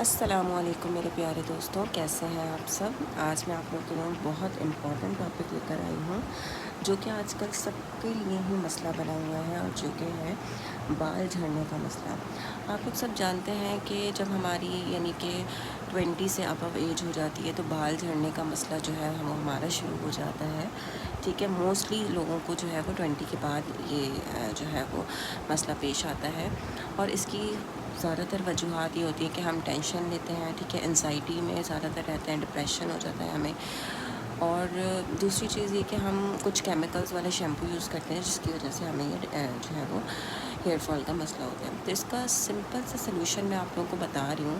السلام علیکم میرے پیارے دوستوں، کیسے ہیں آپ سب؟ آج میں آپ لوگوں کے لیے بہت امپورٹنٹ ٹاپک لے کر آئی ہوں، جو کہ آج کل سب کے لیے ہی مسئلہ بنا ہوا ہے، اور جو کہ ہے بال جھڑنے کا مسئلہ۔ آپ لوگ سب جانتے ہیں کہ جب ہماری یعنی کہ 20 سے ابو ایج ہو جاتی ہے تو بال جھڑنے کا مسئلہ جو ہے ہمارا شروع ہو جاتا ہے، ٹھیک ہے۔ موسٹلی لوگوں کو جو ہے وہ 20 کے بعد یہ جو ہے وہ مسئلہ پیش آتا ہے، اور اس کی زیادہ تر وجوہات یہ ہوتی ہے کہ ہم ٹینشن لیتے ہیں، ٹھیک ہے، انزائٹی میں زیادہ تر رہتے ہیں، ڈپریشن ہو جاتا ہے ہمیں، اور دوسری چیز یہ کہ ہم کچھ کیمیکلز والے شیمپو یوز کرتے ہیں جس کی وجہ سے ہمیں یہ جو ہے وہ ہیئر فال کا مسئلہ ہوتا ہے۔ تو اس کا سمپل سا سلوشن میں آپ لوگوں کو بتا رہی ہوں۔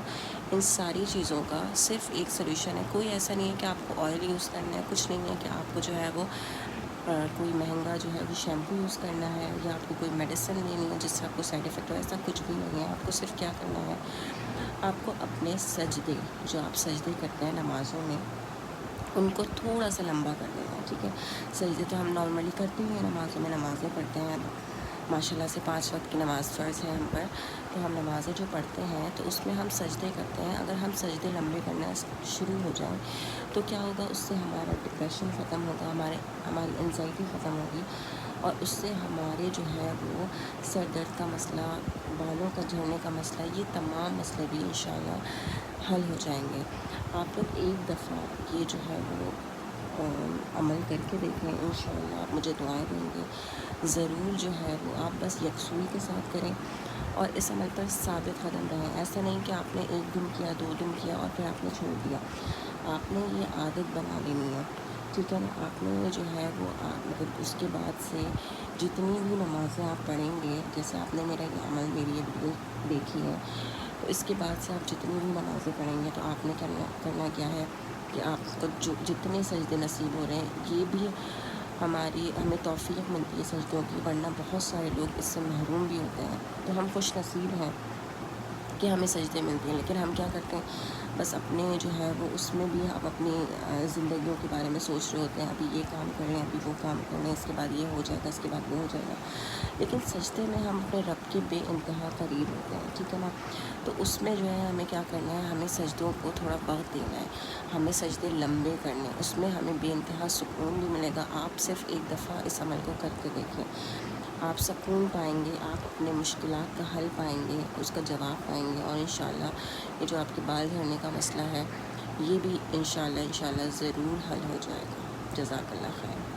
ان ساری چیزوں کا صرف ایک سلوشن ہے، کوئی ایسا نہیں ہے کہ آپ کو آئل یوز کرنا ہے، کچھ نہیں ہے کہ آپ کو جو ہے وہ کوئی مہنگا جو ہے وہ شیمپو یوز کرنا ہے، یا آپ کو کوئی میڈیسن لینی ہے جس سے آپ کو سائڈ افیکٹ ہو، ایسا کچھ بھی نہیں ہے۔ آپ کو صرف کیا کرنا ہے، آپ کو اپنے سجدے، جو آپ سجدے کرتے ہیں نمازوں میں، ان کو تھوڑا سا لمبا کر دینا ہے، ٹھیک ہے۔ سجدے تو ہم نارملی کرتے ہی ہیں نمازوں میں، نمازیں پڑھتے ہیں ماشاءاللہ سے 5 وقت کی نماز فرض ہے ہم پر، تو ہم نمازیں جو پڑھتے ہیں تو اس میں ہم سجدے کرتے ہیں۔ اگر ہم سجدے لمبے کرنا شروع ہو جائیں تو کیا ہوگا، اس سے ہمارا ڈپریشن ختم ہوگا، ہماری انزائٹی ختم ہوگی، اور اس سے ہمارے جو ہے وہ سر درد کا مسئلہ، بالوں کا جھڑنے کا مسئلہ، یہ تمام مسئلے بھی انشاءاللہ حل ہو جائیں گے۔ آپ لوگ ایک دفعہ یہ جو ہے وہ عمل کر کے دیکھیں، انشاءاللہ آپ مجھے دعائیں دیں گے ضرور۔ جو ہے وہ آپ بس یکسوئی کے ساتھ کریں، اور اس عمل پر ثابت قدم رہیں۔ ایسا نہیں کہ آپ نے 1 دن کیا، 2 دن کیا اور پھر آپ نے چھوڑ دیا۔ آپ نے یہ عادت بنا لینی ہے، ٹھیک ہے نا۔ آپ نے جو ہے وہ مطلب اس کے بعد سے جتنی بھی نمازیں آپ پڑھیں گے، جیسے آپ نے میرا یہ عمل، میری یہ ویڈیو دیکھی ہے، تو اس کے بعد سے آپ جتنی بھی نمازیں پڑھیں گے تو آپ نے کرنا کیا ہے کہ آپ کو جتنے سجدے نصیب ہو رہے ہیں، یہ بھی ہمیں توفیق ملتی ہے سجدوں کی، ورنہ بہت سارے لوگ اس سے محروم بھی ہوتے ہیں۔ تو ہم خوش نصیب ہیں کہ ہمیں سجدے ملتے ہیں، لیکن ہم کیا کرتے ہیں، بس اپنے جو ہے وہ اس میں بھی ہم اپنی زندگیوں کے بارے میں سوچ رہے ہوتے ہیں، ابھی یہ کام کر رہے ہیں، ابھی وہ کام کر رہے ہیں، اس کے بعد یہ ہو جائے گا، اس کے بعد وہ ہو جائے گا۔ لیکن سجدے میں ہم اپنے رب کے بے انتہا قریب ہوتے ہیں، ٹھیک ہے نا۔ تو اس میں جو ہے ہمیں کیا کرنا ہے، ہمیں سجدوں کو تھوڑا وقت دینا ہے، ہمیں سجدے لمبے کرنے ہیں، اس میں ہمیں بے انتہا سکون بھی ملے گا۔ آپ صرف ایک دفعہ اس عمل کو کر کے دیکھیں، آپ سکون پائیں گے، آپ اپنے مشکلات کا حل پائیں گے، اس کا جواب پائیں گے، اور انشاءاللہ یہ جو آپ کے بال جھڑنے کا مسئلہ ہے، یہ بھی انشاءاللہ ضرور حل ہو جائے گا۔ جزاک اللہ خیر۔